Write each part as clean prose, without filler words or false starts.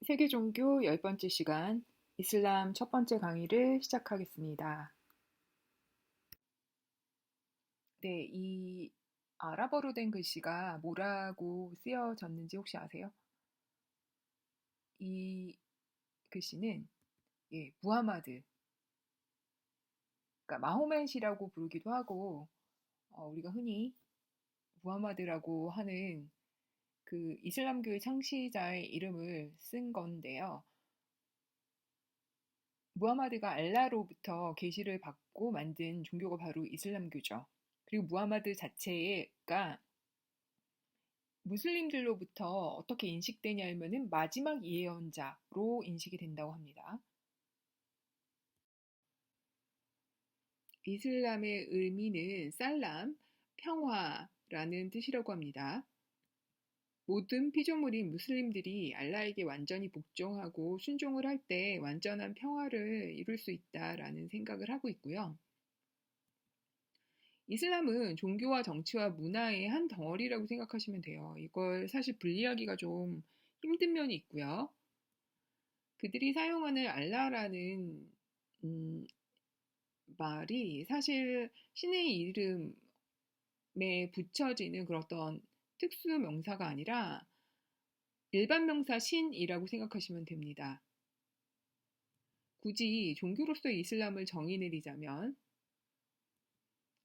세계 종교 10번째 시간, 이슬람 첫 번째 강의를 시작하겠습니다. 네, 이 아랍어로 된 글씨가 뭐라고 쓰여졌는지 혹시 아세요? 이 글씨는 무하마드, 그러니까 마호멧이라고 부르기도 하고, 우리가 흔히 무하마드라고 하는 그 이슬람교의 창시자의 이름을 쓴 건데요. 무하마드가 알라로부터 계시를 받고 만든 종교가 바로 이슬람교죠. 그리고 무하마드 자체가 무슬림들로부터 어떻게 인식되냐 하면은 마지막 예언자로 인식이 된다고 합니다. 이슬람의 의미는 살람, 평화라는 뜻이라고 합니다. 모든 피조물인 무슬림들이 알라에게 완전히 복종하고 순종을 할 때 완전한 평화를 이룰 수 있다라는 생각을 하고 있고요. 이슬람은 종교와 정치와 문화의 한 덩어리라고 생각하시면 돼요. 이걸 사실 분리하기가 좀 힘든 면이 있고요. 그들이 사용하는 알라라는 음, 말이 사실 신의 이름에 붙여지는 그런 어떤 특수 명사가 아니라 일반 명사 신이라고 생각하시면 됩니다. 굳이 종교로서의 이슬람을 정의 내리자면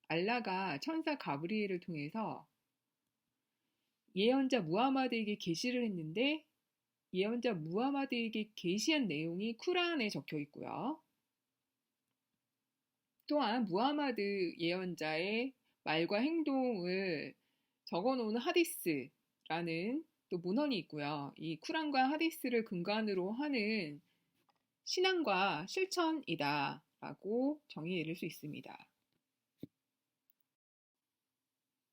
알라가 천사 가브리엘을 통해서 예언자 무하마드에게 계시를 했는데 예언자 무하마드에게 계시한 내용이 쿠란에 적혀 있고요. 또한 무하마드 예언자의 말과 행동을 적어놓은 하디스라는 또 문헌이 있고요. 이 쿠란과 하디스를 근간으로 하는 신앙과 실천이다라고 정의 내릴 수 있습니다.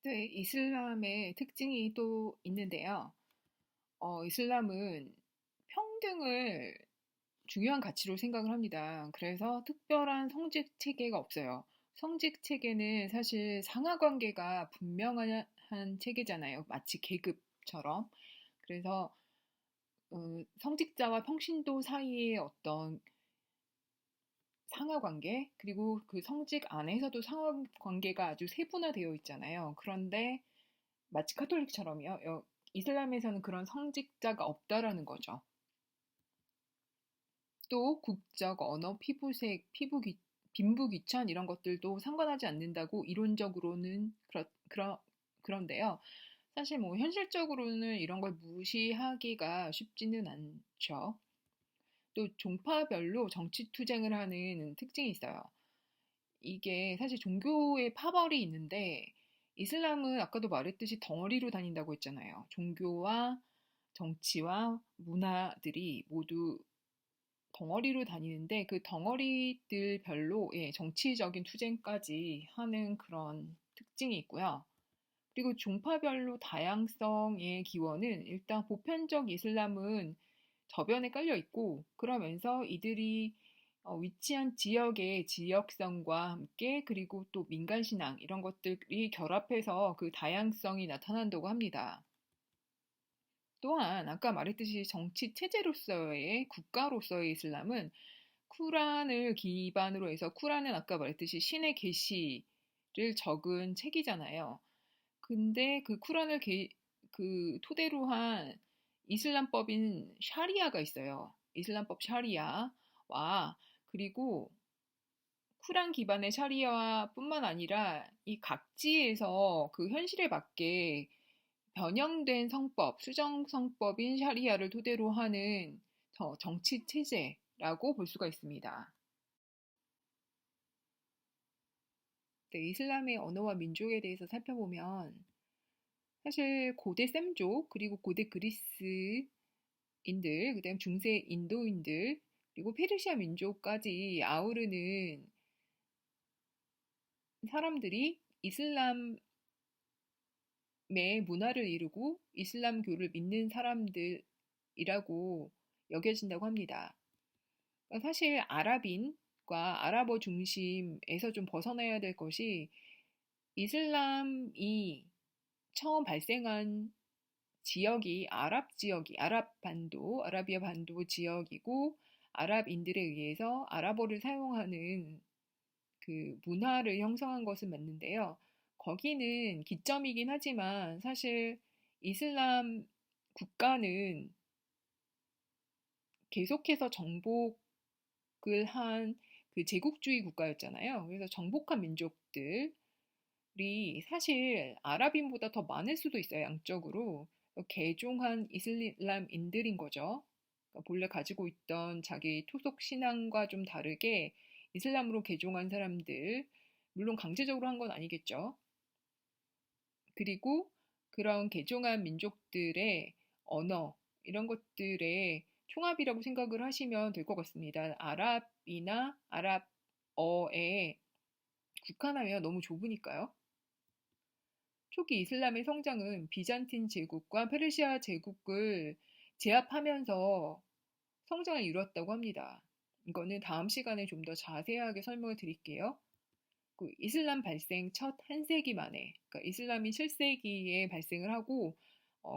네, 이슬람의 특징이 또 있는데요. 이슬람은 평등을 중요한 가치로 생각을 합니다. 그래서 특별한 성직 체계가 없어요. 성직 체계는 사실 상하 관계가 분명한 체계잖아요. 마치 계급처럼. 그래서 성직자와 평신도 사이의 어떤 상하 관계, 그리고 그 성직 안에서도 상하 관계가 아주 세분화되어 있잖아요. 그런데 마치 카톨릭처럼요. 이슬람에서는 그런 성직자가 없다라는 거죠. 또 국적, 언어, 피부색, 빈부 귀천 이런 것들도 상관하지 않는다고 이론적으로는 그런데요. 사실 뭐 현실적으로는 이런 걸 무시하기가 쉽지는 않죠. 또 종파별로 정치 투쟁을 하는 특징이 있어요. 이게 사실 종교의 파벌이 있는데 이슬람은 아까도 말했듯이 덩어리로 다닌다고 했잖아요. 종교와 정치와 문화들이 모두 덩어리로 다니는데 그 덩어리들별로 정치적인 투쟁까지 하는 그런 특징이 있고요. 그리고 종파별로 다양성의 기원은 일단 보편적 이슬람은 저변에 깔려 있고 그러면서 이들이 위치한 지역의 지역성과 함께 그리고 또 민간신앙 이런 것들이 결합해서 그 다양성이 나타난다고 합니다. 또한 아까 말했듯이 정치 체제로서의 국가로서의 이슬람은 쿠란을 기반으로 해서 쿠란은 아까 말했듯이 신의 계시를 적은 책이잖아요. 근데 그 쿠란을 그 토대로 한 이슬람법인 샤리아가 있어요. 이슬람법 샤리아와 그리고 쿠란 기반의 샤리아뿐만 아니라 이 각지에서 그 현실에 맞게 변형된 성법, 수정 성법인 샤리아를 토대로 하는 정치 체제라고 볼 수가 있습니다. 네, 이슬람의 언어와 민족에 대해서 살펴보면 사실 고대 셈족 그리고 고대 그리스인들, 그다음 중세 인도인들 그리고 페르시아 민족까지 아우르는 사람들이 이슬람의 문화를 이루고 이슬람교를 믿는 사람들이라고 여겨진다고 합니다. 그러니까 사실 아랍인과 아랍어 중심에서 좀 벗어나야 될 것이 이슬람이 처음 발생한 지역이 아랍 반도, 아라비아 반도 지역이고 아랍인들에 의해서 아랍어를 사용하는 그 문화를 형성한 것은 맞는데요. 거기는 기점이긴 하지만 사실 이슬람 국가는 계속해서 정복을 한 그 제국주의 국가였잖아요. 그래서 정복한 민족들이 사실 아랍인보다 더 많을 수도 있어요, 양적으로. 개종한 이슬람인들인 거죠. 그러니까 본래 가지고 있던 자기 토속 신앙과 좀 다르게 이슬람으로 개종한 사람들, 물론 강제적으로 한 건 아니겠죠. 그리고 그런 개종한 민족들의 언어, 이런 것들의 총합이라고 생각을 하시면 될 것 같습니다. 아랍이나 아랍어에 국한하면 너무 좁으니까요. 초기 이슬람의 성장은 비잔틴 제국과 페르시아 제국을 제압하면서 성장을 이루었다고 합니다. 이거는 다음 시간에 좀 더 자세하게 설명을 드릴게요. 그 이슬람 발생 첫 한 세기 만에, 그러니까 이슬람이 7세기에 발생을 하고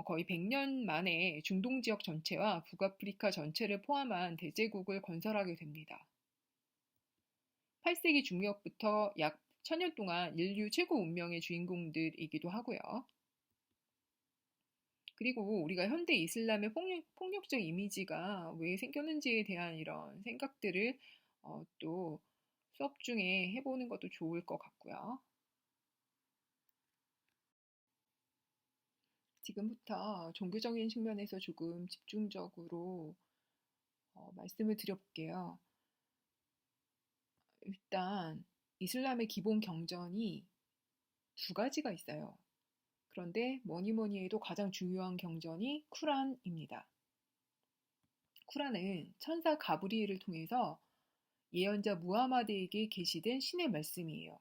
거의 100년 만에 중동 지역 전체와 북아프리카 전체를 포함한 대제국을 건설하게 됩니다. 8세기 중엽부터 약 1000년 동안 인류 최고 운명의 주인공들이기도 하고요. 그리고 우리가 현대 이슬람의 폭력적 이미지가 왜 생겼는지에 대한 이런 생각들을 또 수업 중에 해보는 것도 좋을 것 같고요. 지금부터 종교적인 측면에서 조금 집중적으로 말씀을 드려볼게요. 일단 이슬람의 기본 경전이 두 가지가 있어요. 그런데 뭐니 뭐니 해도 가장 중요한 경전이 쿠란입니다. 쿠란은 천사 가브리엘을 통해서 예언자 무하마드에게 계시된 신의 말씀이에요.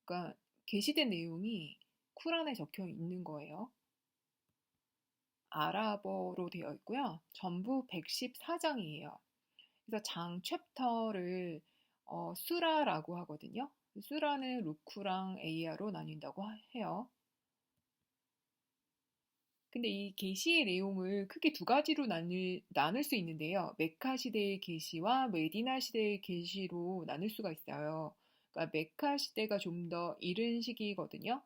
그러니까 계시된 내용이 쿠란에 적혀 있는 거예요. 아랍어로 되어 있고요. 전부 114장이에요. 그래서 장 챕터를 수라라고 하거든요. 수라는 루크랑 에이아로 나뉜다고 해요. 근데 이 계시의 내용을 크게 두 가지로 나눌 수 있는데요. 메카 시대의 계시와 메디나 시대의 계시로 나눌 수가 있어요. 그러니까 메카 시대가 좀 더 이른 시기거든요.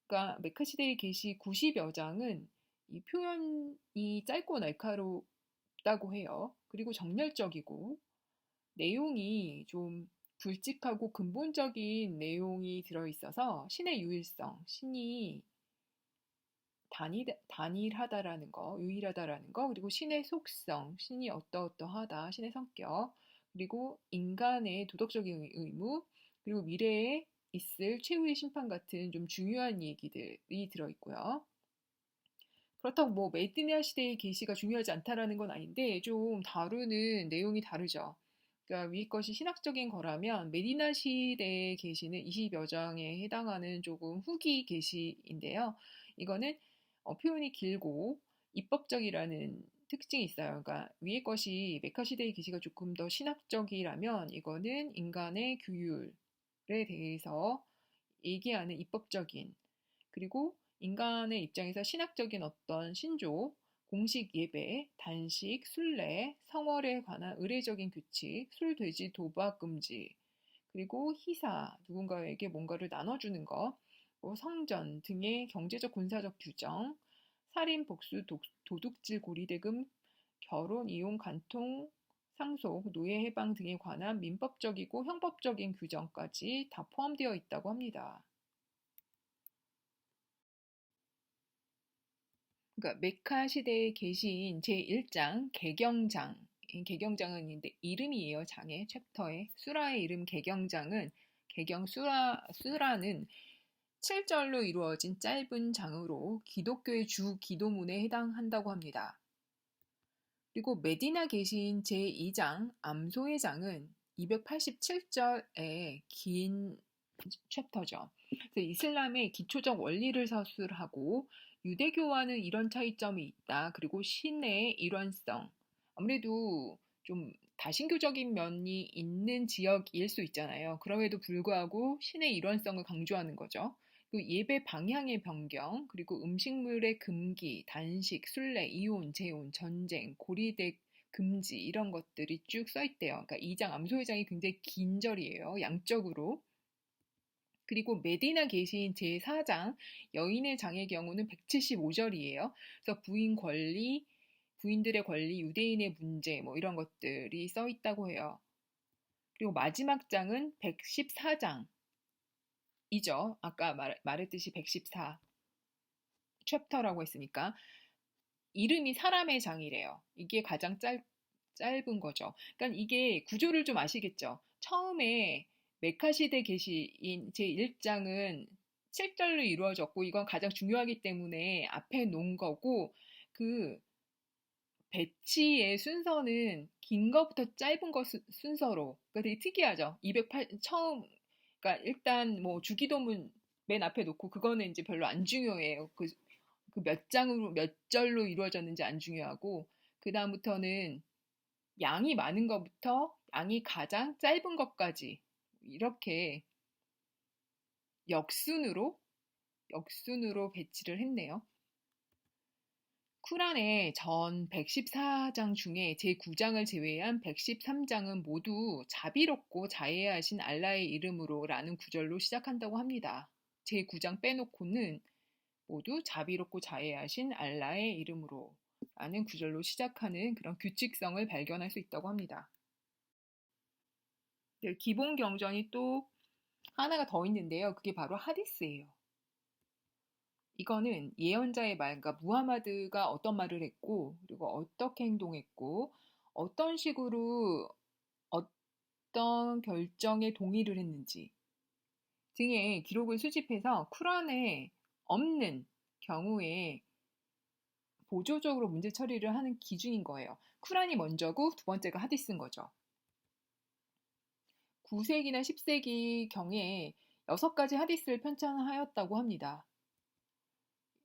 그러니까 메카 시대의 계시 90여 장은 이 표현이 짧고 날카롭다고 해요. 그리고 정열적이고 내용이 좀 굵직하고 근본적인 내용이 들어있어서 신의 유일성, 신이 단일하다라는 거, 유일하다라는 거, 그리고 신의 속성, 신이 어떠어떠하다, 신의 성격, 그리고 인간의 도덕적인 의무, 그리고 미래에 있을 최후의 심판 같은 좀 중요한 얘기들이 들어있고요. 그렇다고 뭐 메디나 시대의 계시가 중요하지 않다라는 건 아닌데 좀 다루는 내용이 다르죠. 그러니까 위 것이 신학적인 거라면 메디나 시대의 계시는 20여 장에 해당하는 조금 후기 계시인데요. 이거는 표현이 길고 입법적이라는 특징이 있어요. 그러니까 위의 것이 메카 시대의 계시가 조금 더 신학적이라면 이거는 인간의 규율에 대해서 얘기하는 입법적인 그리고 인간의 입장에서 신학적인 어떤 신조, 공식 예배, 단식, 순례, 성월에 관한 의례적인 규칙, 술, 돼지, 도박 금지, 그리고 희사, 누군가에게 뭔가를 나눠주는 것, 성전 등의 경제적 군사적 규정, 살인, 복수, 도둑질, 고리대금, 결혼, 이혼, 간통, 상속, 노예 해방 등에 관한 민법적이고 형법적인 규정까지 다 포함되어 있다고 합니다. 그러니까 메카 시대의 계시인 제1장 개경장, 이 개경장은 있는데 이름이에요. 장의 챕터의 수라의 이름 개경장은 개경 수라는 7절로 이루어진 짧은 장으로 기독교의 주 기도문에 해당한다고 합니다. 그리고 메디나 계시인 제2장 암소의 장은 287절의 긴 챕터죠. 그래서 이슬람의 기초적 원리를 서술하고 유대교와는 이런 차이점이 있다. 그리고 신의 일원성. 아무래도 좀 다신교적인 면이 있는 지역일 수 있잖아요. 그럼에도 불구하고 신의 일원성을 강조하는 거죠. 그 예배 방향의 변경, 그리고 음식물의 금기, 단식, 순례, 이혼, 재혼, 전쟁, 고리대 금지 이런 것들이 쭉 써 있대요. 그러니까 2장 암소회장이 굉장히 긴 절이에요. 양적으로. 그리고 메디나 계시인 제4장 여인의 장의 경우는 175절이에요. 그래서 부인들의 권리, 유대인의 문제 뭐 이런 것들이 써 있다고 해요. 그리고 마지막 장은 114장. 이죠. 아까 말했듯이 114 챕터라고 했으니까 이름이 사람의 장이래요. 이게 가장 짧은 거죠. 그러니까 이게 구조를 좀 아시겠죠? 처음에 메카시대 계시인 제1장은 7절로 이루어졌고 이건 가장 중요하기 때문에 앞에 놓은 거고 그 배치의 순서는 긴 거부터 짧은 거 순서로 그러니까 되게 특이하죠. 208 처음 그러니까 일단 뭐 주기도문 맨 앞에 놓고 그거는 이제 별로 안 중요해요. 그 몇 장으로 몇 절로 이루어졌는지 안 중요하고 그 다음부터는 양이 많은 것부터 양이 가장 짧은 것까지 이렇게 역순으로 배치를 했네요. 쿠란의 전 114장 중에 제9장을 제외한 113장은 모두 자비롭고 자애하신 알라의 이름으로 라는 구절로 시작한다고 합니다. 제9장 빼놓고는 모두 자비롭고 자애하신 알라의 이름으로 라는 구절로 시작하는 그런 규칙성을 발견할 수 있다고 합니다. 네, 기본 경전이 또 하나가 더 있는데요. 그게 바로 하디스예요. 이거는 예언자의 말, 그러니까 무하마드가 어떤 말을 했고, 그리고 어떻게 행동했고, 어떤 식으로 어떤 결정에 동의를 했는지 등의 기록을 수집해서 쿠란에 없는 경우에 보조적으로 문제 처리를 하는 기준인 거예요. 쿠란이 먼저고 두 번째가 하디스인 거죠. 9세기나 10세기 경에 6가지 하디스를 편찬하였다고 합니다.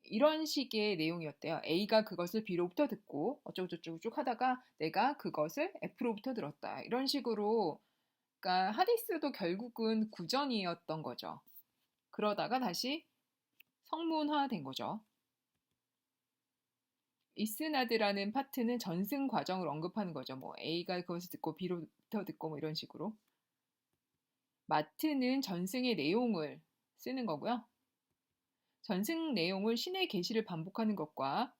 이런 식의 내용이었대요. A가 그것을 B로부터 듣고 어쩌고저쩌고 쭉 하다가 내가 그것을 F로부터 들었다. 이런 식으로 그러니까 하디스도 결국은 구전이었던 거죠. 그러다가 다시 성문화된 거죠. 이스나드라는 파트는 전승 과정을 언급하는 거죠. 뭐 A가 그것을 듣고 B로부터 듣고 뭐 이런 식으로. 마트는 전승의 내용을 쓰는 거고요. 전승 내용을 신의 계시를 반복하는 것과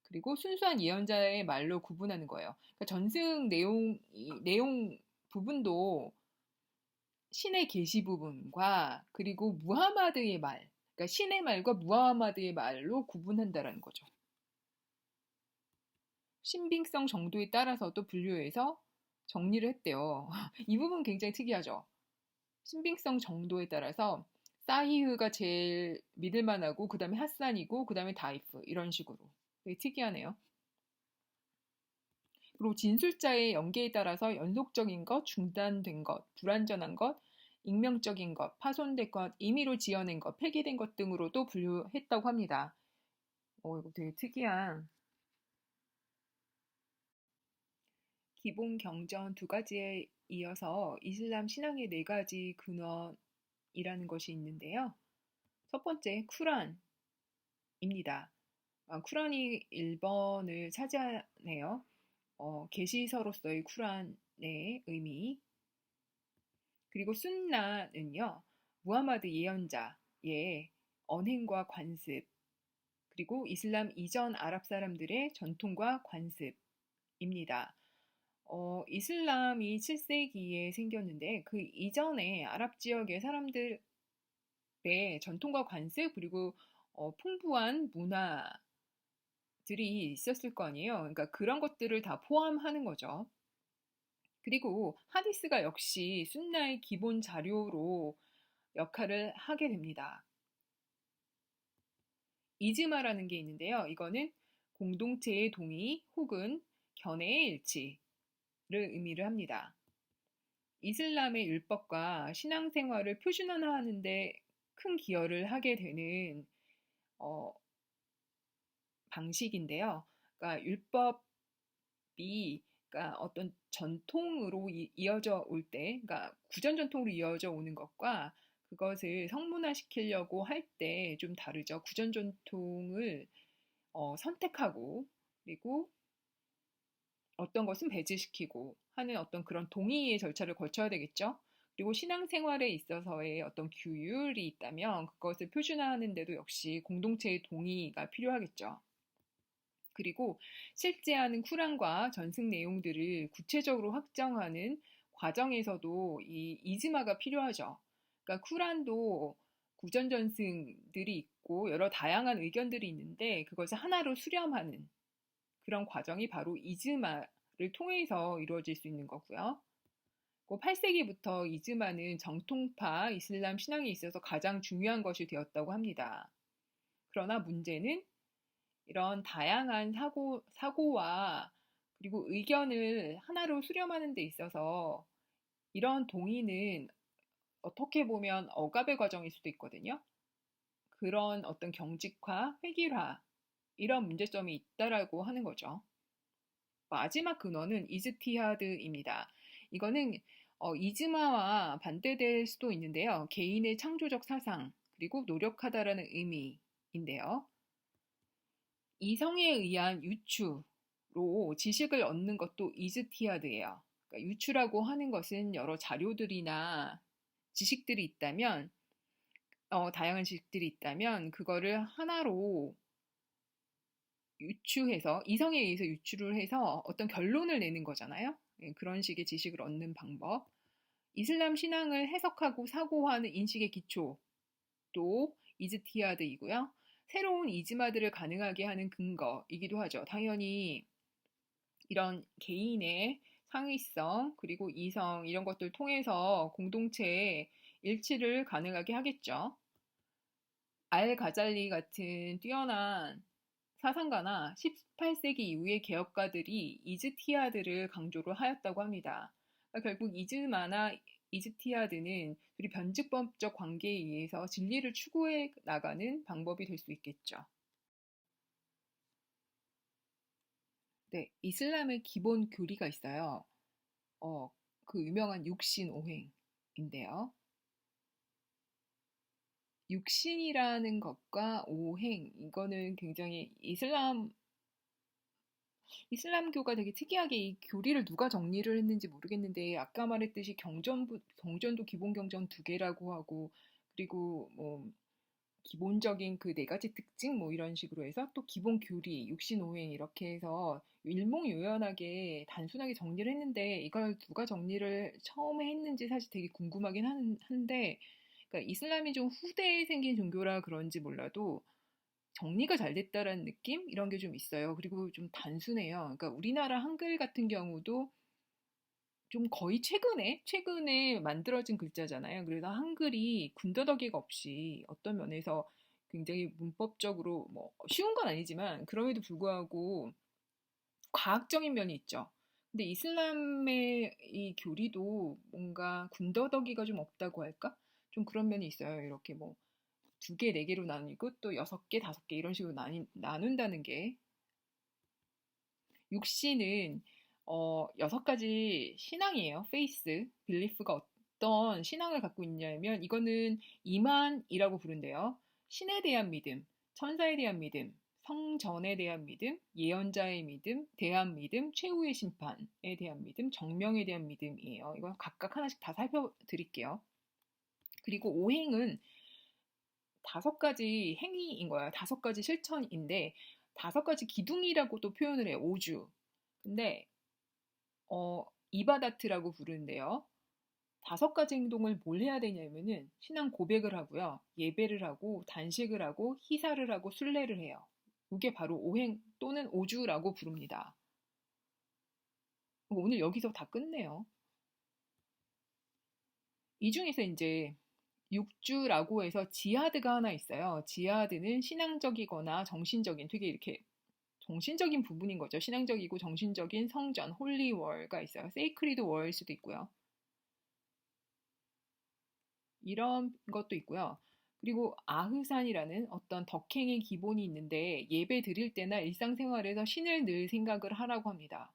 그리고 순수한 예언자의 말로 구분하는 거예요. 그러니까 전승 내용 부분도 신의 계시 부분과 그리고 무하마드의 말, 그러니까 신의 말과 무하마드의 말로 구분한다라는 거죠. 신빙성 정도에 따라서도 분류해서 정리를 했대요. 이 부분 굉장히 특이하죠. 신빙성 정도에 따라서 사히흐가 제일 믿을만하고 그 다음에 핫산이고 그 다음에 다이프 이런 식으로 되게 특이하네요. 그리고 진술자의 연계에 따라서 연속적인 것, 중단된 것, 불완전한 것, 익명적인 것, 파손된 것, 임의로 지어낸 것, 폐기된 것 등으로도 분류했다고 합니다. 이거 되게 특이한 기본 경전 2가지에 이어서 이슬람 신앙의 4가지 근원이라는 것이 있는데요. 첫 번째, 쿠란입니다. 쿠란이 1번을 차지하네요. 계시서로서의 쿠란의 의미. 그리고 순나는요, 무하마드 예언자의 언행과 관습, 그리고 이슬람 이전 아랍 사람들의 전통과 관습입니다. 이슬람이 7세기에 생겼는데 그 이전에 아랍 지역의 사람들의 전통과 관습 그리고 풍부한 문화들이 있었을 거 아니에요. 그러니까 그런 것들을 다 포함하는 거죠. 그리고 하디스가 역시 순나의 기본 자료로 역할을 하게 됩니다. 이즈마라는 게 있는데요. 이거는 공동체의 동의 혹은 견해의 일치를 의미를 합니다. 이슬람의 율법과 신앙생활을 표준화하는 데 큰 기여를 하게 되는 방식인데요. 그러니까 율법이 그러니까 어떤 전통으로 이어져 올 때, 그러니까 구전 전통으로 이어져 오는 것과 그것을 성문화시키려고 할 때 좀 다르죠. 구전 전통을 선택하고 그리고 어떤 것은 배제시키고 하는 어떤 그런 동의의 절차를 거쳐야 되겠죠. 그리고 신앙생활에 있어서의 어떤 규율이 있다면 그것을 표준화하는 데도 역시 공동체의 동의가 필요하겠죠. 그리고 실제하는 쿠란과 전승 내용들을 구체적으로 확정하는 과정에서도 이 이즈마가 필요하죠. 그러니까 쿠란도 구전 전승들이 있고 여러 다양한 의견들이 있는데 그것을 하나로 수렴하는 그런 과정이 바로 이즈마를 통해서 이루어질 수 있는 거고요. 8세기부터 이즈마는 정통파 이슬람 신앙에 있어서 가장 중요한 것이 되었다고 합니다. 그러나 문제는 이런 다양한 사고와 그리고 의견을 하나로 수렴하는 데 있어서 이런 동의는 어떻게 보면 억압의 과정일 수도 있거든요. 그런 어떤 경직화, 획일화 이런 문제점이 있다라고 하는 거죠. 마지막 근원은 이즈티하드입니다. 이거는 이즈마와 반대될 수도 있는데요. 개인의 창조적 사상 그리고 노력하다라는 의미인데요. 이성에 의한 유추로 지식을 얻는 것도 이즈티하드예요. 그러니까 유추라고 하는 것은 여러 자료들이나 지식들이 있다면, 다양한 지식들이 있다면 그거를 하나로 유추해서 이성에 의해서 유추를 해서 어떤 결론을 내는 거잖아요. 예, 그런 식의 지식을 얻는 방법. 이슬람 신앙을 해석하고 사고하는 인식의 기초도 이즈티하드이고요. 새로운 이즈마들을 가능하게 하는 근거이기도 하죠. 당연히 이런 개인의 상위성 그리고 이성 이런 것들 통해서 공동체의 일치를 가능하게 하겠죠. 알 가잘리 같은 뛰어난 사상가나 18세기 이후의 개혁가들이 이즈티하드를 강조를 하였다고 합니다. 그러니까 결국 이즈마나 이즈티하드는 둘이 변증법적 관계에 의해서 진리를 추구해 나가는 방법이 될 수 있겠죠. 네, 이슬람의 기본 교리가 있어요. 그 유명한 육신 오행인데요. 육신이라는 것과 오행, 이거는 굉장히 이슬람교가 되게 특이하게 이 교리를 누가 정리를 했는지 모르겠는데, 아까 말했듯이 경전도 기본 경전 두 개라고 하고, 그리고 뭐, 기본적인 그 네 가지 특징 뭐 이런 식으로 해서 또 기본 교리, 육신오행 이렇게 해서 일목요연하게 단순하게 정리를 했는데 이걸 누가 정리를 처음에 했는지 사실 되게 궁금하긴 한데 그러니까 이슬람이 좀 후대에 생긴 종교라 그런지 몰라도 정리가 잘 됐다라는 느낌? 이런 게 좀 있어요. 그리고 좀 단순해요. 그러니까 우리나라 한글 같은 경우도 좀 거의 최근에 만들어진 글자잖아요. 그래서 한글이 군더더기가 없이 어떤 면에서 굉장히 문법적으로 뭐 쉬운 건 아니지만 그럼에도 불구하고 과학적인 면이 있죠. 근데 이슬람의 이 교리도 뭔가 군더더기가 좀 없다고 할까? 좀 그런 면이 있어요. 이렇게 뭐 두 개, 네 개로 나뉘고 또 여섯 개, 다섯 개 이런 식으로 나눈다는 게 육신은 여섯 가지 신앙이에요. 페이스, 빌리프가 어떤 신앙을 갖고 있냐면 이거는 이만이라고 부른대요. 신에 대한 믿음, 천사에 대한 믿음, 성전에 대한 믿음, 예언자의 믿음, 대한 믿음, 최후의 심판에 대한 믿음, 정명에 대한 믿음이에요. 이거 각각 하나씩 다 살펴드릴게요. 그리고 오행은 다섯 가지 행위인 거예요. 다섯 가지 실천인데 다섯 가지 기둥이라고도 표현을 해요. 오주. 근데 이바다트라고 부르는데요. 다섯 가지 행동을 뭘 해야 되냐면은 신앙 고백을 하고요. 예배를 하고 단식을 하고 희사를 하고 순례를 해요. 이게 바로 오행 또는 오주라고 부릅니다. 오늘 여기서 다 끝내요. 이 중에서 이제 육주라고 해서 지하드가 하나 있어요. 지하드는 신앙적이거나 정신적인 되게 이렇게 정신적인 부분인 거죠. 신앙적이고 정신적인 성전, 홀리월가 있어요. 세이크리드 월일 수도 있고요. 이런 것도 있고요. 그리고 아흐산이라는 어떤 덕행의 기본이 있는데 예배 드릴 때나 일상생활에서 신을 늘 생각을 하라고 합니다.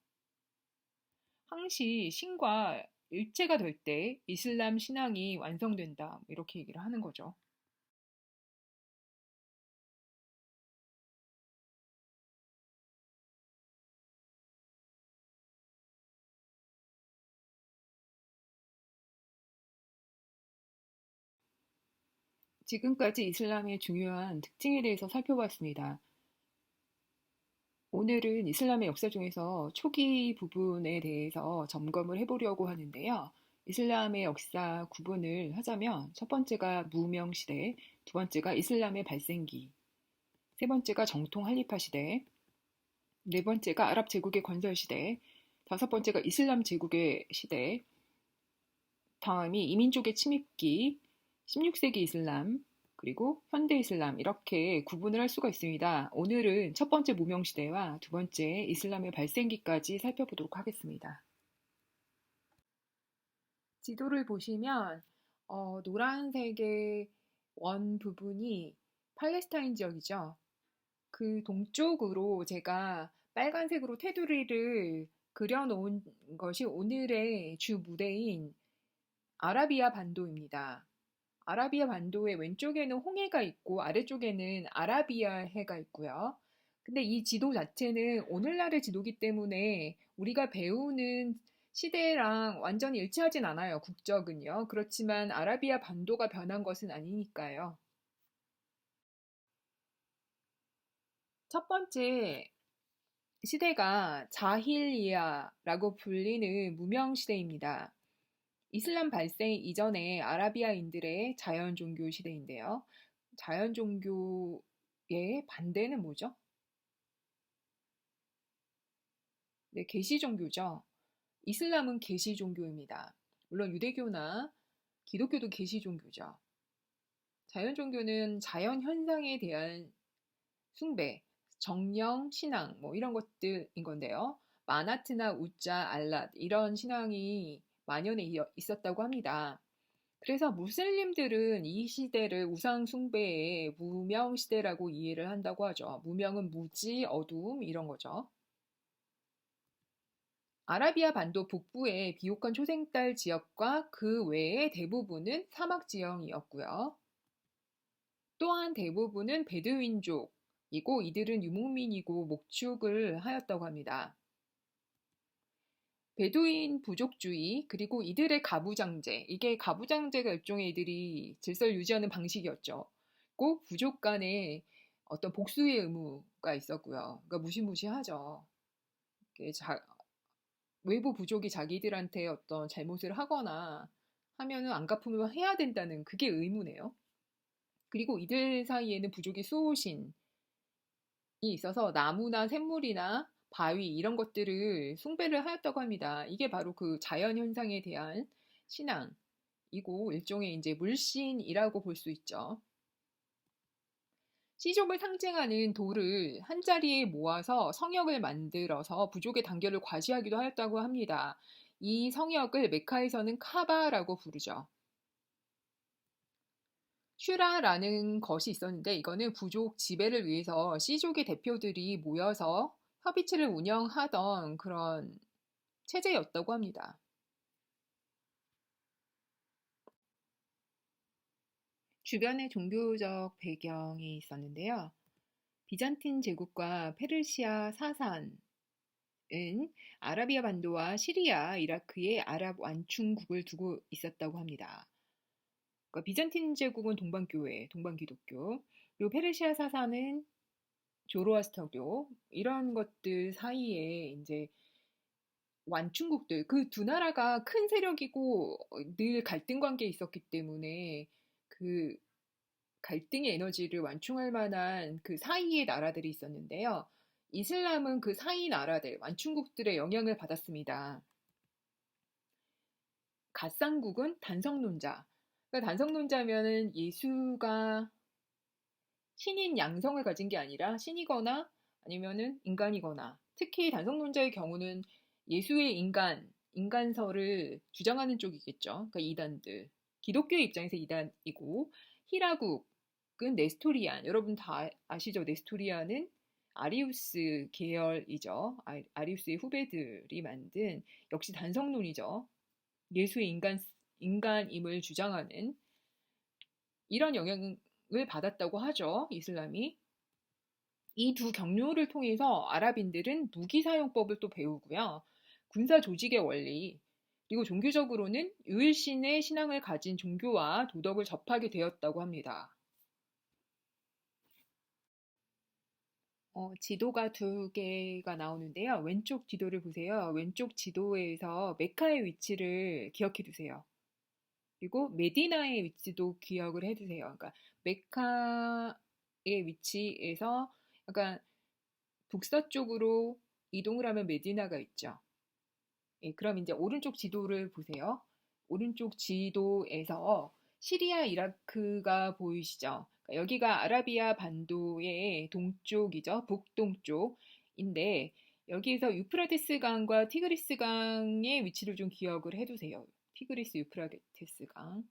항시 신과 일체가 될 때 이슬람 신앙이 완성된다. 이렇게 얘기를 하는 거죠. 지금까지 이슬람의 중요한 특징에 대해서 살펴봤습니다. 오늘은 이슬람의 역사 중에서 초기 부분에 대해서 점검을 해보려고 하는데요. 이슬람의 역사 구분을 하자면 첫 번째가 무명 시대, 두 번째가 이슬람의 발생기, 세 번째가 정통 할리파 시대, 네 번째가 아랍 제국의 건설 시대, 다섯 번째가 이슬람 제국의 시대, 다음이 이민족의 침입기, 16세기 이슬람, 그리고 현대 이슬람 이렇게 구분을 할 수가 있습니다. 오늘은 첫 번째 무명 시대와 두 번째 이슬람의 발생기까지 살펴보도록 하겠습니다. 지도를 보시면 노란색의 원 부분이 팔레스타인 지역이죠. 그 동쪽으로 제가 빨간색으로 테두리를 그려놓은 것이 오늘의 주 무대인 아라비아 반도입니다. 아라비아 반도의 왼쪽에는 홍해가 있고 아래쪽에는 아라비아 해가 있고요. 근데 이 지도 자체는 오늘날의 지도기 때문에 우리가 배우는 시대랑 완전히 일치하진 않아요. 국적은요. 그렇지만 아라비아 반도가 변한 것은 아니니까요. 첫 번째 시대가 자힐리아라고 불리는 무명 시대입니다. 이슬람 발생 이전에 아라비아인들의 자연 종교 시대인데요. 자연 종교의 반대는 뭐죠? 네, 계시 종교죠. 이슬람은 계시 종교입니다. 물론 유대교나 기독교도 계시 종교죠. 자연 종교는 자연 현상에 대한 숭배, 정령 신앙 뭐 이런 것들인 건데요. 마나트나 우짜, 알랏 이런 신앙이 만연해 있었다고 합니다. 그래서 무슬림들은 이 시대를 우상 숭배의 무명 시대라고 이해를 한다고 하죠. 무명은 무지, 어두움 이런 거죠. 아라비아 반도 북부의 비옥한 초생달 지역과 그 외의 대부분은 사막 지형이었고요. 또한 대부분은 베드윈족이고 이들은 유목민이고 목축을 하였다고 합니다. 베두인 부족주의 그리고 이들의 가부장제 이게 가부장제가 일종의 이들이 질서를 유지하는 방식이었죠. 꼭 부족 간에 어떤 복수의 의무가 있었고요. 그러니까 무시무시하죠. 외부 부족이 자기들한테 어떤 잘못을 하거나 하면은 안 갚으면 해야 된다는 그게 의무네요. 그리고 이들 사이에는 부족의 수호신이 있어서 나무나 샘물이나 바위 이런 것들을 숭배를 하였다고 합니다. 이게 바로 그 자연 현상에 대한 신앙이고 일종의 이제 물신이라고 볼 수 있죠. 시족을 상징하는 돌을 한 자리에 모아서 성역을 만들어서 부족의 단결을 과시하기도 하였다고 합니다. 이 성역을 메카에서는 카바라고 부르죠. 슈라라는 것이 있었는데 이거는 부족 지배를 위해서 시족의 대표들이 모여서 협의체를 운영하던 그런 체제였다고 합니다. 주변에 종교적 배경이 있었는데요. 비잔틴 제국과 페르시아 사산은 아라비아 반도와 시리아, 이라크에 아랍 완충국을 두고 있었다고 합니다. 그러니까 비잔틴 제국은 동방교회, 동방기독교, 그리고 페르시아 사산은 조로아스터교 이런 것들 사이에 이제 완충국들 그 두 나라가 큰 세력이고 늘 갈등 관계에 있었기 때문에 그 갈등의 에너지를 완충할 만한 그 사이의 나라들이 있었는데요. 이슬람은 그 사이 나라들, 완충국들의 영향을 받았습니다. 갓상국은 단성론자. 그러니까 단성론자면은 예수가 신인 양성을 가진 게 아니라 신이거나 아니면은 인간이거나 특히 단성론자의 경우는 예수의 인간설을 주장하는 쪽이겠죠. 그러니까 이단들. 기독교의 입장에서 이단이고 히라국은 네스토리안. 여러분 다 아시죠? 네스토리안은 아리우스 계열이죠. 아리우스의 후배들이 만든 역시 단성론이죠. 예수의 인간임을 주장하는 이런 영향을 받았다고 하죠, 이슬람이. 이 두 경로를 통해서 아랍인들은 무기 사용법을 또 배우고요. 군사 조직의 원리, 그리고 종교적으로는 유일신의 신앙을 가진 종교와 도덕을 접하게 되었다고 합니다. 지도가 두 개가 나오는데요. 왼쪽 지도를 보세요. 왼쪽 지도에서 메카의 위치를 기억해 두세요. 그리고 메디나의 위치도 기억을 해 두세요. 그러니까 메카의 위치에서 약간 북서쪽으로 이동을 하면 메디나가 있죠. 예, 그럼 이제 오른쪽 지도를 보세요. 오른쪽 지도에서 시리아, 이라크가 보이시죠? 그러니까 여기가 아라비아 반도의 동쪽이죠. 북동쪽인데 여기에서 유프라테스 강과 티그리스 강의 위치를 좀 기억을 해두세요. 티그리스 유프라테스 강.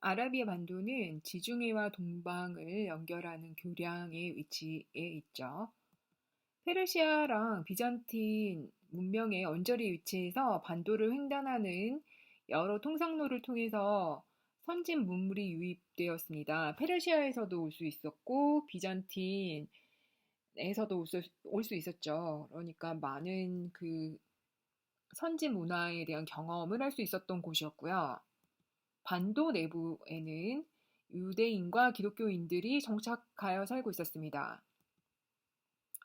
아라비아 반도는 지중해와 동방을 연결하는 교량의 위치에 있죠. 페르시아랑 비잔틴 문명의 언저리 위치에서 반도를 횡단하는 여러 통상로를 통해서 선진 문물이 유입되었습니다. 페르시아에서도 올 수 있었고 비잔틴에서도 올 수 있었죠. 그러니까 많은 그 선진 문화에 대한 경험을 할 수 있었던 곳이었고요. 반도 내부에는 유대인과 기독교인들이 정착하여 살고 있었습니다.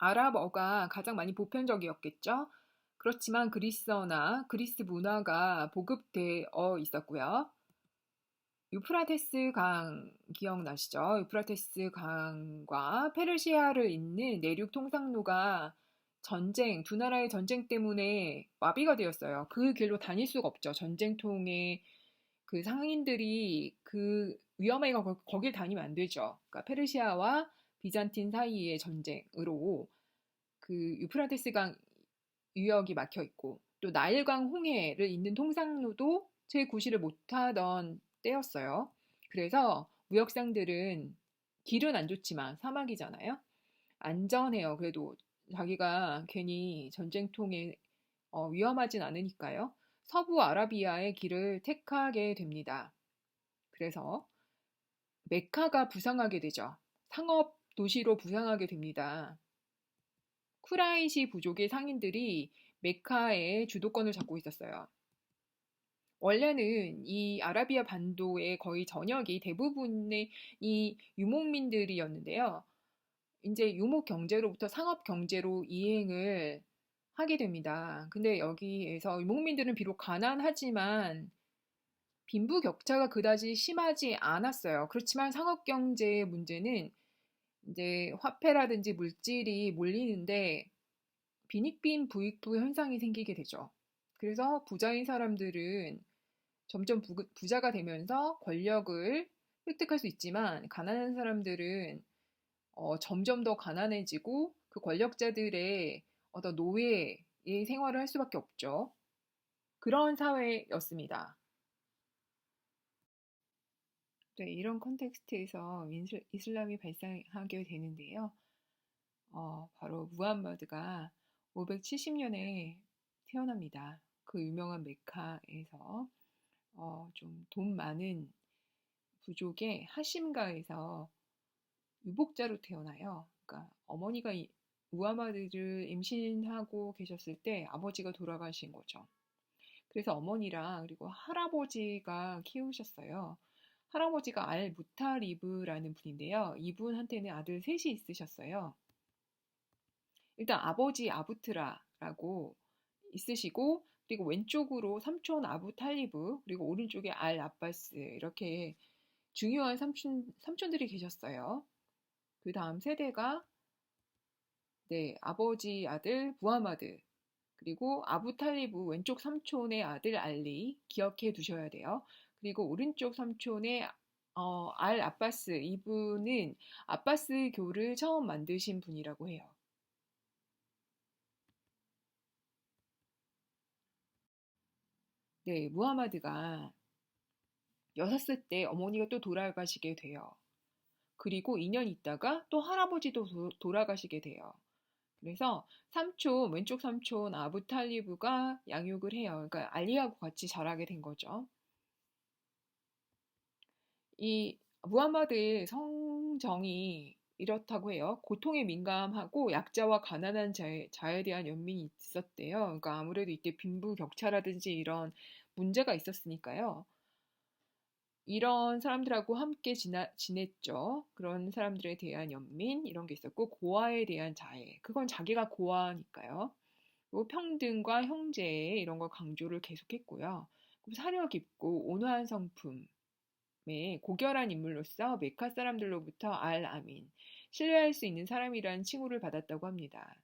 아랍어가 가장 많이 보편적이었겠죠. 그렇지만 그리스어나 그리스 문화가 보급되어 있었고요. 유프라테스 강 기억나시죠? 유프라테스 강과 페르시아를 잇는 내륙 통상로가 두 나라의 전쟁 때문에 마비가 되었어요. 그 길로 다닐 수가 없죠. 전쟁통에 그 상인들이 그 위험하게 거길 다니면 안 되죠. 그러니까 페르시아와 비잔틴 사이의 전쟁으로 그 유프라테스강 유역이 막혀 있고 또 나일강 홍해를 잇는 통상로도 제 구실을 못하던 때였어요. 그래서 무역상들은 길은 안 좋지만 사막이잖아요. 안전해요. 그래도 자기가 괜히 전쟁통에 위험하진 않으니까요. 서부 아라비아의 길을 택하게 됩니다. 그래서 메카가 부상하게 되죠. 상업 도시로 부상하게 됩니다. 쿠라이시 부족의 상인들이 메카의 주도권을 잡고 있었어요. 원래는 이 아라비아 반도의 거의 전역이 대부분의 이 유목민들이었는데요. 이제 유목 경제로부터 상업 경제로 이행을 하게 됩니다. 근데 여기에서 유목민들은 비록 가난하지만 빈부격차가 그다지 심하지 않았어요. 그렇지만 상업 경제의 문제는 이제 화폐라든지 물질이 몰리는데 빈익빈 부익부 현상이 생기게 되죠. 그래서 부자인 사람들은 점점 부자가 되면서 권력을 획득할 수 있지만 가난한 사람들은 점점 더 가난해지고 그 권력자들의 어떤 노예의 생활을 할 수밖에 없죠. 그런 사회였습니다. 네, 이런 컨텍스트에서 이슬람이 발생하게 되는데요. 바로 무함마드가 570년에 태어납니다. 그 유명한 메카에서 좀 돈 많은 부족의 하심가에서 유복자로 태어나요. 그러니까 어머니가 무하마드를 임신하고 계셨을 때 아버지가 돌아가신 거죠. 그래서 어머니랑 그리고 할아버지가 키우셨어요. 할아버지가 알 무타리브라는 분인데요. 이분한테는 아들 셋이 있으셨어요. 일단 아버지 아부트라라고 있으시고 그리고 왼쪽으로 삼촌 아부 탈리브 그리고 오른쪽에 알 아바스 이렇게 중요한 삼촌들이 계셨어요. 그 다음 세대가 네, 아버지 아들 무하마드 그리고 아부 탈리브 왼쪽 삼촌의 아들 알리 기억해 두셔야 돼요. 그리고 오른쪽 삼촌의 알 아바스 이분은 아바스 교를 처음 만드신 분이라고 해요. 네, 무하마드가 6살 때 어머니가 또 돌아가시게 돼요. 그리고 2년 있다가 또 할아버지도 돌아가시게 돼요. 그래서 삼촌, 왼쪽 삼촌 아부 탈리브가 양육을 해요. 그러니까 알리하고 같이 자라게 된 거죠. 이 무함마드의 성정이 이렇다고 해요. 고통에 민감하고 약자와 가난한 자에 대한 연민이 있었대요. 그러니까 아무래도 이때 빈부격차라든지 이런 문제가 있었으니까요. 이런 사람들하고 함께 지냈죠. 그런 사람들에 대한 연민 이런 게 있었고 고아에 대한 자애. 그건 자기가 고아니까요. 그리고 평등과 형제 이런 걸 강조를 계속했고요. 그리고 사려 깊고 온화한 성품의 고결한 인물로서 메카 사람들로부터 알 아민, 신뢰할 수 있는 사람이라는 칭호를 받았다고 합니다.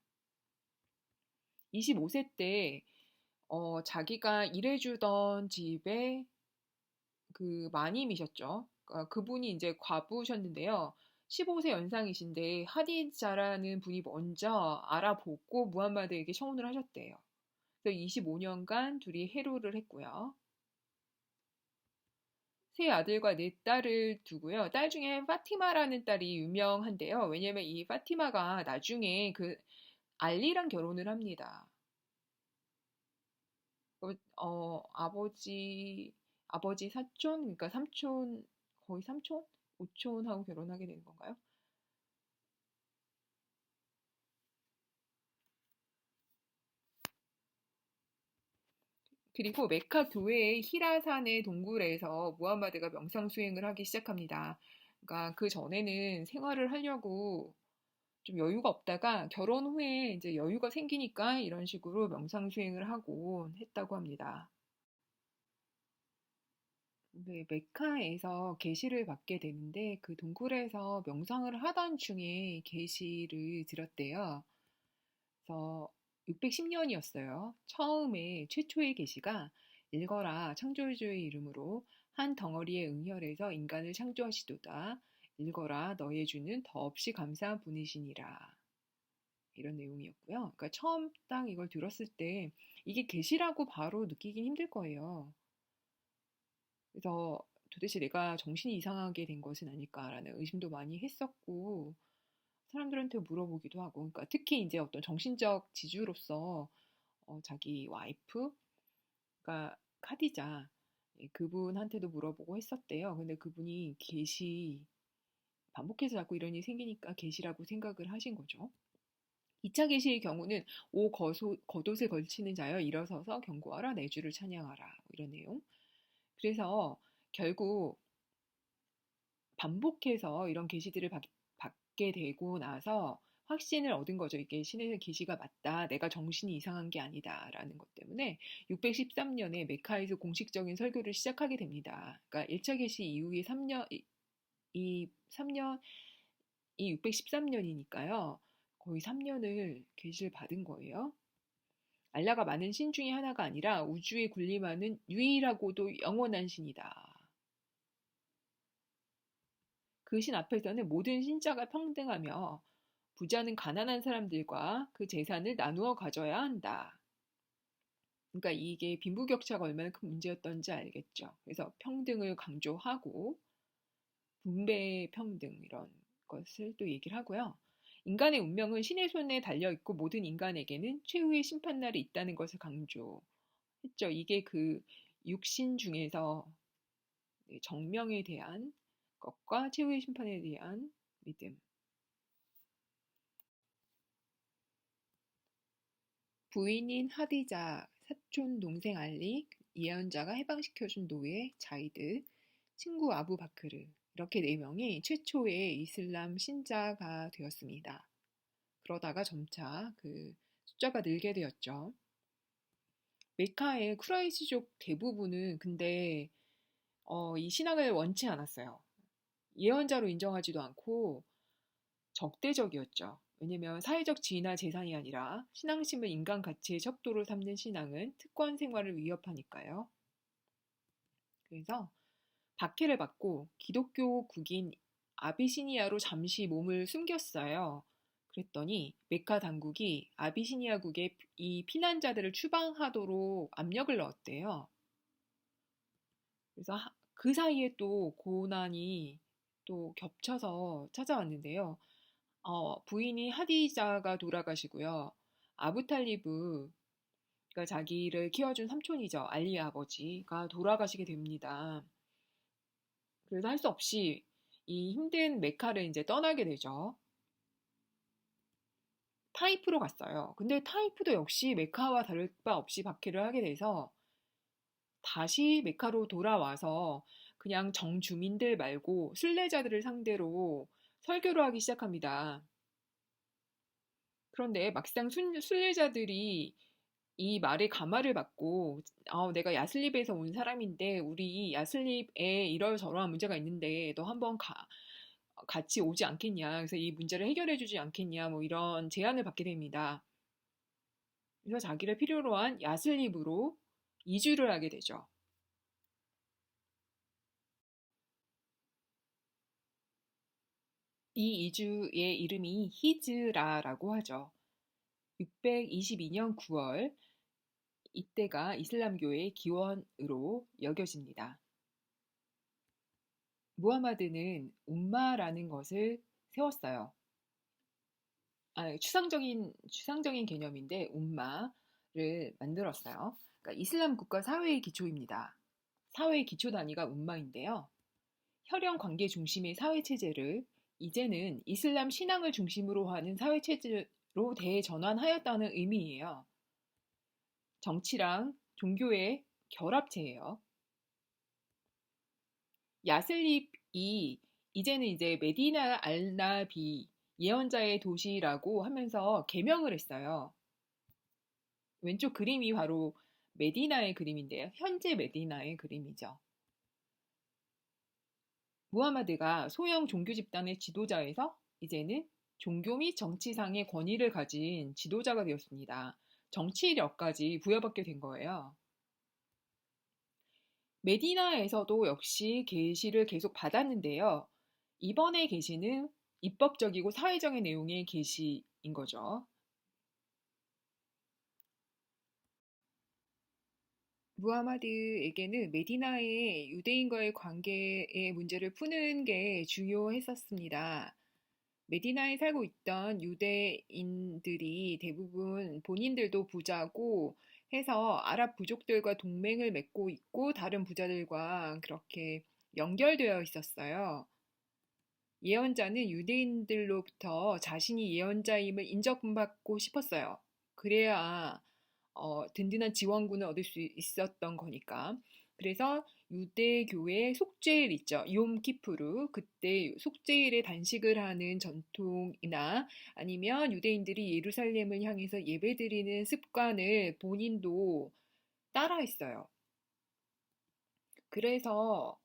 25세 때 자기가 일해주던 집에 그 마님이셨죠. 그분이 이제 과부셨는데요. 15세 연상이신데 하디자라는 분이 먼저 알아보고 무함마드에게 청혼을 하셨대요. 그래서 25년간 둘이 해로를 했고요. 세 아들과 네 딸을 두고요. 딸 중에 파티마라는 딸이 유명한데요. 왜냐면 이 파티마가 나중에 그 알리랑 결혼을 합니다. 아버지 사촌, 그러니까 삼촌, 거의 삼촌? 오촌하고 결혼하게 되는 건가요? 그리고 메카 교회의 히라산의 동굴에서 무함마드가 명상 수행을 하기 시작합니다. 그러니까 그 전에는 생활을 하려고 좀 여유가 없다가 결혼 후에 이제 여유가 생기니까 이런 식으로 명상 수행을 하고 했다고 합니다. 네, 메카에서 계시를 받게 되는데 그 동굴에서 명상을 하던 중에 계시를 들었대요. 그래서 610년이었어요. 처음에 최초의 계시가 읽어라 창조주의 이름으로 한 덩어리의 응혈에서 인간을 창조하시도다. 읽어라 너의 주는 더없이 감사한 분이시니라. 이런 내용이었고요. 그러니까 처음 딱 이걸 들었을 때 이게 계시라고 바로 느끼긴 힘들 거예요. 그래서 도대체 내가 정신이 이상하게 된 것은 아닐까라는 의심도 많이 했었고 사람들한테 물어보기도 하고 그러니까 특히 이제 어떤 정신적 지주로서 자기 와이프 그러니까 카디자 그분한테도 물어보고 했었대요. 근데 그분이 계시 반복해서 자꾸 이런 일이 생기니까 계시라고 생각을 하신 거죠. 2차 계시의 경우는 겉옷에 걸치는 자여 일어서서 경고하라 내 주를 찬양하라 뭐 이런 내용. 그래서 결국 반복해서 이런 계시들을 받게 되고 나서 확신을 얻은 거죠. 이게 신의 계시가 맞다. 내가 정신이 이상한 게 아니다라는 것 때문에 613년에 메카에서 공식적인 설교를 시작하게 됩니다. 그러니까 1차 계시 이후에 3년 이 3년 이 613년이니까요. 거의 3년을 계시를 받은 거예요. 알라가 많은 신 중에 하나가 아니라 우주에 군림하는 유일하고도 영원한 신이다. 그 신 앞에서는 모든 신자가 평등하며 부자는 가난한 사람들과 그 재산을 나누어 가져야 한다. 그러니까 이게 빈부격차가 얼마나 큰 문제였던지 알겠죠. 그래서 평등을 강조하고 분배 평등 이런 것을 또 얘기를 하고요. 인간의 운명은 신의 손에 달려 있고 모든 인간에게는 최후의 심판날이 있다는 것을 강조했죠. 이게 그 육신 중에서 정명에 대한 것과 최후의 심판에 대한 믿음. 부인인 하디자, 사촌 동생 알리, 예언자가 해방시켜준 노예 자이드, 친구 아부 바크르 이렇게 네 명이 최초의 이슬람 신자가 되었습니다. 그러다가 점차 그 숫자가 늘게 되었죠. 메카의 쿠라이시족 대부분은 근데 이 신앙을 원치 않았어요. 예언자로 인정하지도 않고 적대적이었죠. 왜냐면 사회적 지위나 재산이 아니라 신앙심을 인간 가치의 척도로 삼는 신앙은 특권 생활을 위협하니까요. 그래서 박해를 받고 기독교 국인 아비시니아로 잠시 몸을 숨겼어요. 그랬더니 메카 당국이 아비시니아국에 이 피난자들을 추방하도록 압력을 넣었대요. 그래서 그 사이에 또 고난이 또 겹쳐서 찾아왔는데요. 부인이 하디자가 돌아가시고요. 아부탈리브, 그러니까 자기를 키워준 삼촌이죠. 알리의 아버지가 돌아가시게 됩니다. 그래서 할 수 없이 이 힘든 메카를 이제 떠나게 되죠. 타이프로 갔어요. 근데 타이프도 역시 메카와 다를 바 없이 박해를 하게 돼서 다시 메카로 돌아와서 그냥 정주민들 말고 순례자들을 상대로 설교를 하기 시작합니다. 그런데 막상 순례자들이 이 말에 감화를 받고 내가 야슬립에서 온 사람인데 우리 야슬립에 이러저러한 문제가 있는데 너 한번 같이 오지 않겠냐. 그래서 이 문제를 해결해 주지 않겠냐. 뭐 이런 제안을 받게 됩니다. 그래서 자기를 필요로 한 야슬립으로 이주를 하게 되죠. 이 이주의 이름이 히즈라라고 하죠. 622년 9월 이때가 이슬람교의 기원으로 여겨집니다. 무하마드는 um마라는 것을 세웠어요. 추상적인 개념인데 um마를 만들었어요. 그러니까 이슬람 국가 사회의 기초입니다. 사회의 기초 단위가 um마인데요. 혈연 관계 중심의 사회 체제를 이제는 이슬람 신앙을 중심으로 하는 사회 체제로 대전환하였다는 의미예요. 정치랑 종교의 결합체예요. 야슬립이 이제는 이제 메디나 알나비 예언자의 도시라고 하면서 개명을 했어요. 왼쪽 그림이 바로 메디나의 그림인데요. 현재 메디나의 그림이죠. 무하마드가 소형 종교 집단의 지도자에서 이제는 종교 및 정치상의 권위를 가진 지도자가 되었습니다. 정치력까지 부여받게 된 거예요. 메디나에서도 역시 계시를 계속 받았는데요. 이번에 계시는 입법적이고 사회적인 내용의 계시인 거죠. 무하마드에게는 메디나의 유대인과의 관계의 문제를 푸는 게 중요했었습니다. 메디나에 살고 있던 유대인들이 대부분 본인들도 부자고 해서 아랍 부족들과 동맹을 맺고 있고 다른 부자들과 그렇게 연결되어 있었어요. 예언자는 유대인들로부터 자신이 예언자임을 인정받고 싶었어요. 그래야 든든한 지원군을 얻을 수 있었던 거니까. 그래서 유대교의 속죄일 있죠. 욤 키푸르. 그때 속죄일에 단식을 하는 전통이나 아니면 유대인들이 예루살렘을 향해서 예배드리는 습관을 본인도 따라했어요. 그래서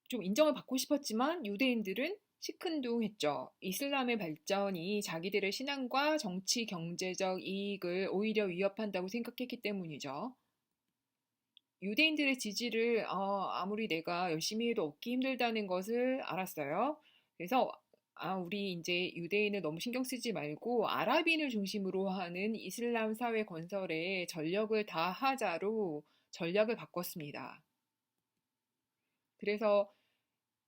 좀 인정을 받고 싶었지만 유대인들은 시큰둥했죠. 이슬람의 발전이 자기들의 신앙과 정치, 경제적 이익을 오히려 위협한다고 생각했기 때문이죠. 유대인들의 지지를 아무리 내가 열심히 해도 얻기 힘들다는 것을 알았어요. 그래서 우리 이제 유대인을 너무 신경 쓰지 말고 아랍인을 중심으로 하는 이슬람 사회 건설에 전력을 다하자로 전략을 바꿨습니다. 그래서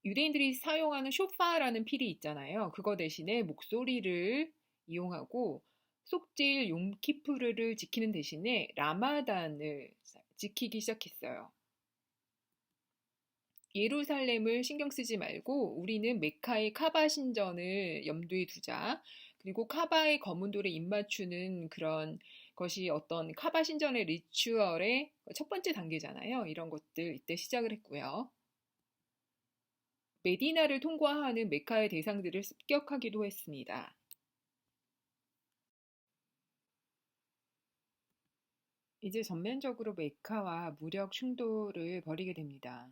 유대인들이 사용하는 쇼파라는 필이 있잖아요. 그거 대신에 목소리를 이용하고 속죄일 욤키푸르를 지키는 대신에 라마단을 지키기 시작했어요. 예루살렘을 신경 쓰지 말고 우리는 메카의 카바 신전을 염두에 두자. 그리고 카바의 검은 돌에 입맞추는 그런 것이 어떤 카바 신전의 리추얼의 첫 번째 단계잖아요. 이런 것들 이때 시작을 했고요. 메디나를 통과하는 메카의 대상들을 습격하기도 했습니다. 이제 전면적으로 메카와 무력 충돌을 벌이게 됩니다.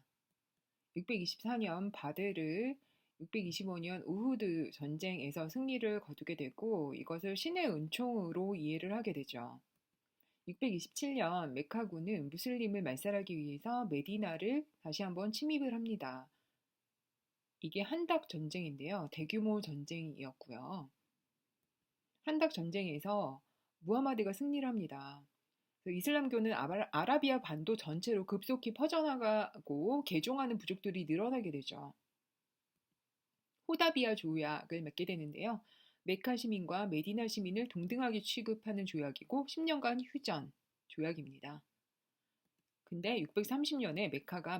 624년 바드르, 625년 우후드 전쟁에서 승리를 거두게 되고 이것을 신의 은총으로 이해를 하게 되죠. 627년 메카군은 무슬림을 말살하기 위해서 메디나를 다시 한번 침입을 합니다. 이게 한닥 전쟁인데요. 대규모 전쟁이었고요. 한닥 전쟁에서 무하마드가 승리를 합니다. 이슬람교는 아라비아 반도 전체로 급속히 퍼져나가고 개종하는 부족들이 늘어나게 되죠. 호다비아 조약을 맺게 되는데요. 메카 시민과 메디나 시민을 동등하게 취급하는 조약이고 10년간 휴전 조약입니다. 근데 630년에 메카가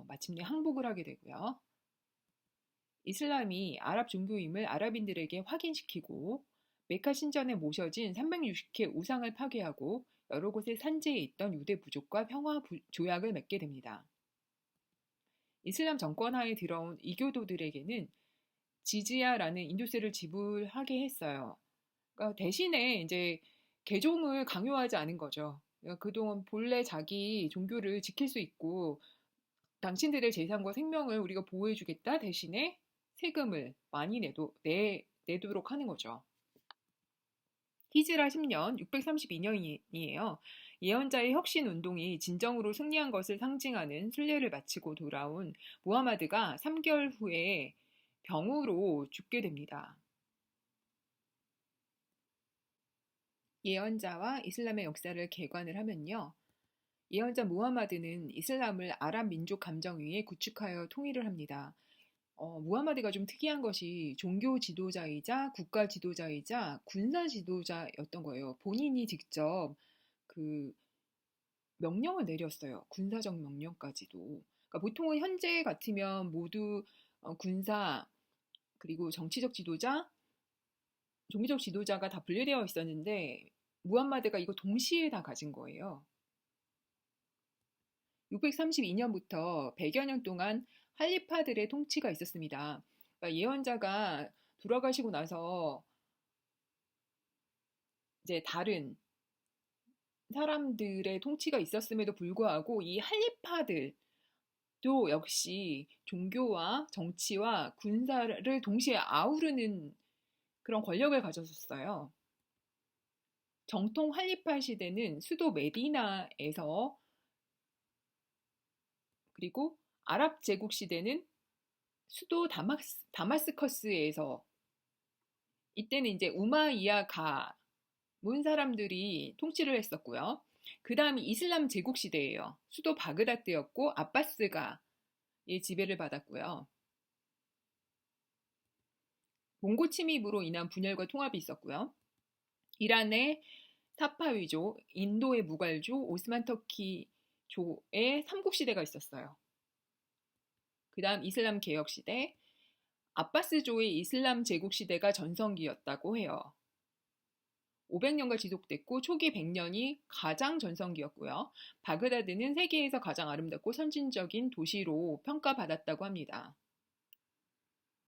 마침내 항복을 하게 되고요. 이슬람이 아랍 종교임을 아랍인들에게 확인시키고 메카 신전에 모셔진 360개 우상을 파괴하고 여러 곳에 산재해 있던 유대 부족과 평화 조약을 맺게 됩니다. 이슬람 정권 하에 들어온 이교도들에게는 지즈야라는 인도세를 지불하게 했어요. 그러니까 대신에 이제 개종을 강요하지 않은 거죠. 그러니까 그동안 본래 자기 종교를 지킬 수 있고 당신들의 재산과 생명을 우리가 보호해주겠다 대신에 세금을 많이 내도록 하는 거죠. 히즈라 10년 632년이에요. 예언자의 혁신 운동이 진정으로 승리한 것을 상징하는 순례를 마치고 돌아온 무하마드가 3개월 후에 병으로 죽게 됩니다. 예언자와 이슬람의 역사를 개관을 하면요. 예언자 무하마드는 이슬람을 아랍 민족 감정 위에 구축하여 통일을 합니다. 무하마드가 좀 특이한 것이 종교 지도자이자 국가 지도자이자 군사 지도자였던 거예요. 본인이 직접 그 명령을 내렸어요. 군사적 명령까지도. 그러니까 보통은 현재 같으면 모두 군사 그리고 정치적 지도자, 종교적 지도자가 다 분리되어 있었는데 무함마드가 이거 동시에 다 가진 거예요. 632년부터 100여 년 동안 할리파들의 통치가 있었습니다. 그러니까 예언자가 돌아가시고 나서 이제 다른 사람들의 통치가 있었음에도 불구하고 이 할리파들도 역시 종교와 정치와 군사를 동시에 아우르는 그런 권력을 가졌었어요. 정통 할리파 시대는 수도 메디나에서 그리고 아랍 제국 시대는 수도 다마스커스에서 이때는 이제 우마이야 가문 사람들이 통치를 했었고요. 그 다음이 이슬람 제국 시대예요. 수도 바그다드였고 아바스가 지배를 받았고요. 몽고 침입으로 인한 분열과 통합이 있었고요. 이란의 사파위조, 인도의 무갈조, 오스만 터키조의 삼국시대가 있었어요. 그 다음 이슬람 개혁시대, 아바스조의 이슬람 제국시대가 전성기였다고 해요. 500년간 지속됐고 초기 100년이 가장 전성기였고요. 바그다드는 세계에서 가장 아름답고 선진적인 도시로 평가받았다고 합니다.